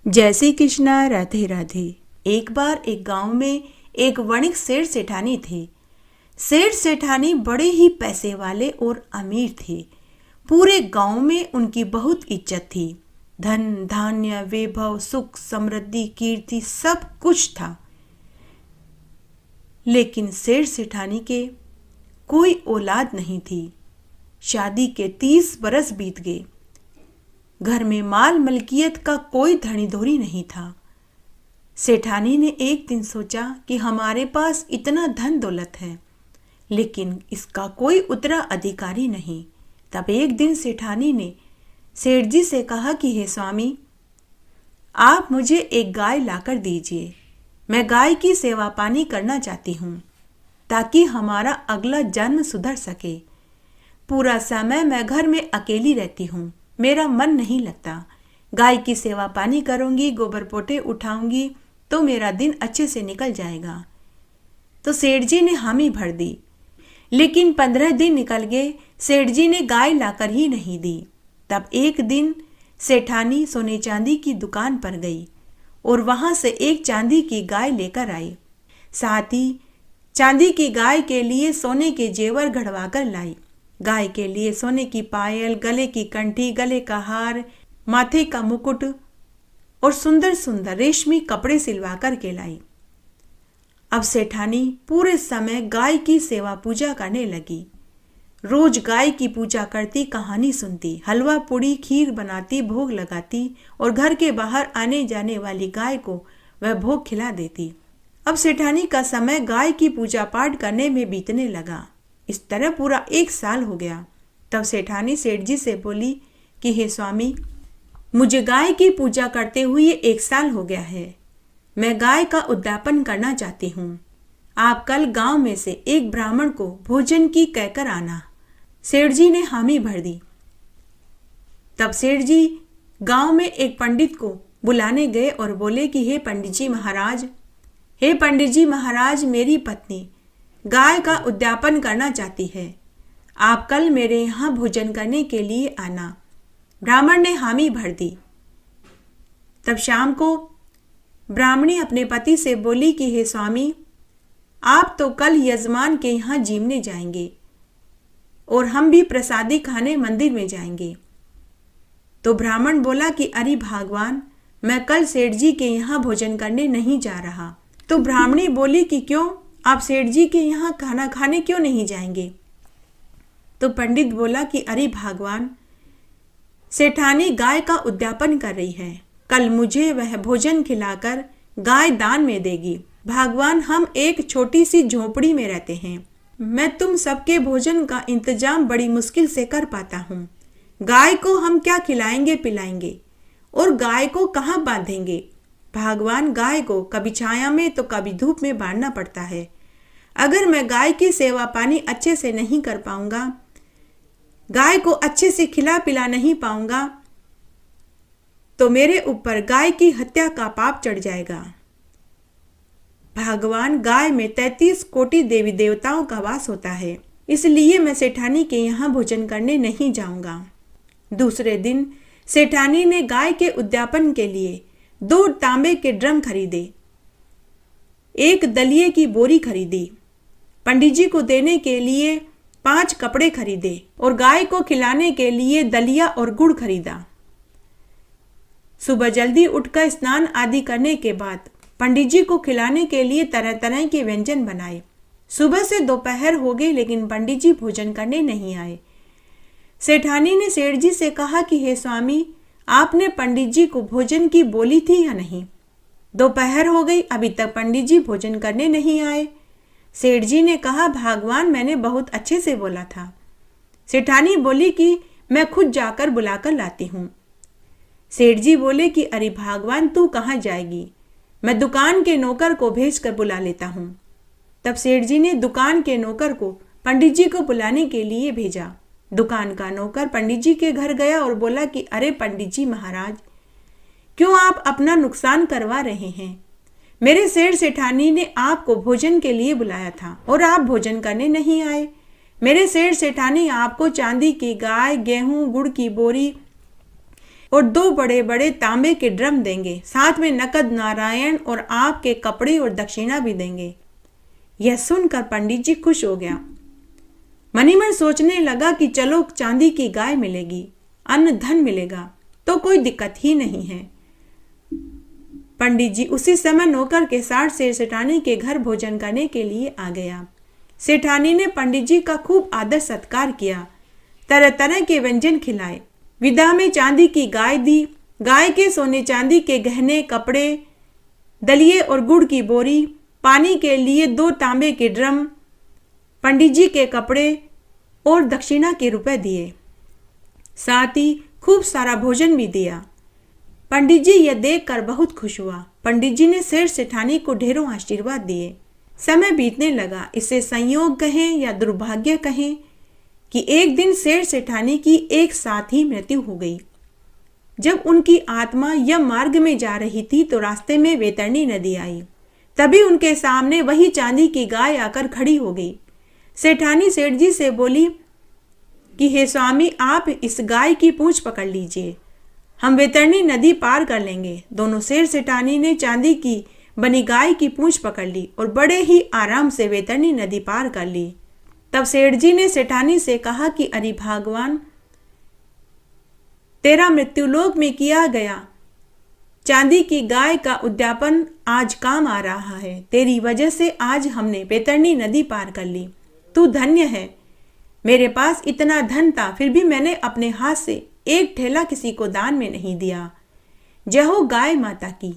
जय श्री कृष्णा। राधे राधे। एक बार एक गांव में एक वणिक सेठ सेठानी थे। सेठ सेठानी बड़े ही पैसे वाले और अमीर थे। पूरे गांव में उनकी बहुत इज्जत थी। धन धान्य वैभव सुख समृद्धि कीर्ति सब कुछ था। लेकिन सेठ सेठानी के कोई औलाद नहीं थी। शादी के 30 बरस बीत गए। घर में माल मलकियत का कोई धनी धोरी नहीं था। सेठानी ने एक दिन सोचा कि हमारे पास इतना धन दौलत है, लेकिन इसका कोई उत्तराधिकारी नहीं। तब एक दिन सेठानी ने सेठ जी से कहा कि हे स्वामी, आप मुझे एक गाय लाकर दीजिए। मैं गाय की सेवा पानी करना चाहती हूँ, ताकि हमारा अगला जन्म सुधर सके। पूरा समय मैं घर में अकेली रहती हूँ, मेरा मन नहीं लगता। गाय की सेवा पानी करूँगी, गोबर पोटे उठाऊंगी तो मेरा दिन अच्छे से निकल जाएगा। तो सेठ जी ने हामी भर दी। लेकिन 15 दिन निकल गए, सेठ जी ने गाय लाकर ही नहीं दी। तब एक दिन सेठानी सोने चांदी की दुकान पर गई और वहां से एक चांदी की गाय लेकर आई। साथ ही चांदी की गाय के लिए सोने के जेवर गढ़वा कर लाई। गाय के लिए सोने की पायल, गले की कंठी, गले का हार, माथे का मुकुट और सुंदर सुंदर रेशमी कपड़े सिलवा कर के लाई। अब सेठानी पूरे समय गाय की सेवा पूजा करने लगी। रोज गाय की पूजा करती, कहानी सुनती, हलवा पूड़ी खीर बनाती, भोग लगाती और घर के बाहर आने जाने वाली गाय को वह भोग खिला देती। अब सेठानी का समय गाय की पूजा पाठ करने में बीतने लगा। इस तरह पूरा 1 साल हो गया। तब सेठानी सेठ जी से बोली कि हे स्वामी, मुझे गाय की पूजा करते हुए 1 साल हो गया है। मैं गाय का उद्यापन करना चाहती हूँ। आप कल गांव में से एक ब्राह्मण को भोजन की कहकर आना। सेठ जी ने हामी भर दी। तब सेठ जी गांव में एक पंडित को बुलाने गए और बोले कि हे पंडित जी महाराज, हे पंडित जी महाराज, मेरी पत्नी गाय का उद्यापन करना चाहती है। आप कल मेरे यहाँ भोजन करने के लिए आना। ब्राह्मण ने हामी भर दी। तब शाम को ब्राह्मणी अपने पति से बोली कि हे स्वामी, आप तो कल यजमान के यहाँ जीमने जाएंगे और हम भी प्रसादी खाने मंदिर में जाएंगे। तो ब्राह्मण बोला कि अरे भगवान, मैं कल सेठ जी के यहाँ भोजन करने नहीं जा रहा। तो ब्राह्मणी बोली कि क्यों, आप सेठ जी के यहाँ खाना खाने क्यों नहीं जाएंगे? तो पंडित बोला कि अरे भगवान, सेठानी गाय का उद्यापन कर रही है। कल मुझे वह भोजन खिलाकर गाय दान में देगी। भगवान, हम एक छोटी सी झोपड़ी में रहते हैं। मैं तुम सबके भोजन का इंतजाम बड़ी मुश्किल से कर पाता हूँ। गाय को हम क्या खिलाएंगे पिलाएंगे और गाय को कहाँ बांधेंगे? भगवान, गाय को कभी छाया में तो कभी धूप में बांधना पड़ता है। अगर मैं गाय की सेवा पानी अच्छे से नहीं कर पाऊंगा, गाय को अच्छे से खिला पिला नहीं पाऊंगा, तो मेरे ऊपर गाय की हत्या का पाप चढ़ जाएगा। भगवान, गाय में 33 कोटि देवी देवताओं का वास होता है, इसलिए मैं सेठानी के यहाँ भोजन करने नहीं जाऊंगा। दूसरे दिन सेठानी ने गाय के उद्यापन के लिए 2 तांबे के ड्रम खरीदे, 1 दलिये की बोरी खरीदी, पंडित जी को देने के लिए 5 कपड़े खरीदे और गाय को खिलाने के लिए दलिया और गुड़ खरीदा। सुबह जल्दी उठकर स्नान आदि करने के बाद पंडित जी को खिलाने के लिए तरह तरह के व्यंजन बनाए। सुबह से दोपहर हो गई, लेकिन पंडित जी भोजन करने नहीं आए। सेठानी ने सेठ जी से कहा कि हे स्वामी, आपने पंडित जी को भोजन की बोली थी या नहीं? दोपहर हो गई, अभी तक पंडित जी भोजन करने नहीं आए। सेठ जी ने कहा, भगवान, मैंने बहुत अच्छे से बोला था। सेठानी बोली कि मैं खुद जाकर बुलाकर लाती हूँ। सेठ जी बोले कि अरे भगवान, तू कहाँ जाएगी? मैं दुकान के नौकर को भेजकर बुला लेता हूँ। तब सेठ जी ने दुकान के नौकर को पंडित जी को बुलाने के लिए भेजा। दुकान का नौकर पंडित जी के घर गया और बोला कि अरे पंडित जी महाराज, क्यों आप अपना नुकसान करवा रहे हैं? मेरे सेठ सेठानी ने आपको भोजन के लिए बुलाया था और आप भोजन करने नहीं आए। मेरे सेठ सेठानी आपको चांदी की गाय, गेहूं, गुड़ की बोरी, और 2 बड़े बड़े तांबे के ड्रम देंगे, साथ में नकद नारायण और आपके कपड़े और दक्षिणा भी देंगे। यह सुनकर पंडित जी खुश हो गया। मनी मन सोचने लगा कि चलो चांदी की गाय मिलेगी, अन्न धन मिलेगा, तो कोई दिक्कत ही नहीं है। पंडित जी उसी समय नौकर के साथ सेठानी के घर भोजन करने के लिए आ गया। सेठानी ने पंडित जी का खूब आदर सत्कार किया, तरह तरह के व्यंजन खिलाए, विदा में चांदी की गाय दी। गाय के सोने चांदी के गहने, कपड़े, दलिए और गुड़ की बोरी, पानी के लिए 2 तांबे के ड्रम, पंडित जी के कपड़े और दक्षिणा के रुपए दिए। साथ ही खूब सारा भोजन भी दिया। पंडित जी यह देखकर बहुत खुश हुआ। पंडित जी ने सेठ सेठानी को ढेरों आशीर्वाद दिए। समय बीतने लगा। इसे संयोग कहें या दुर्भाग्य कहें कि एक दिन सेठ सेठानी की एक साथ ही मृत्यु हो गई। जब उनकी आत्मा यम मार्ग में जा रही थी तो रास्ते में वैतरणी नदी आई। तभी उनके सामने वही चांदी की गाय आकर खड़ी हो गई। सेठानी सेठ जी से बोली कि हे स्वामी, आप इस गाय की पूंछ पकड़ लीजिए, हम वैतरणी नदी पार कर लेंगे। दोनों सेठ सेठानी ने चांदी की बनी गाय की पूंछ पकड़ ली और बड़े ही आराम से वैतरणी नदी पार कर ली। तब सेठ जी ने सेठानी से कहा कि अरे भगवान, तेरा मृत्युलोक में किया गया चांदी की गाय का उद्यापन आज काम आ रहा है। तेरी वजह से आज हमने वैतरणी नदी पार कर ली। तू धन्य है। मेरे पास इतना धन था, फिर भी मैंने अपने हाथ से एक ठेला किसी को दान में नहीं दिया। जय हो गाय माता की।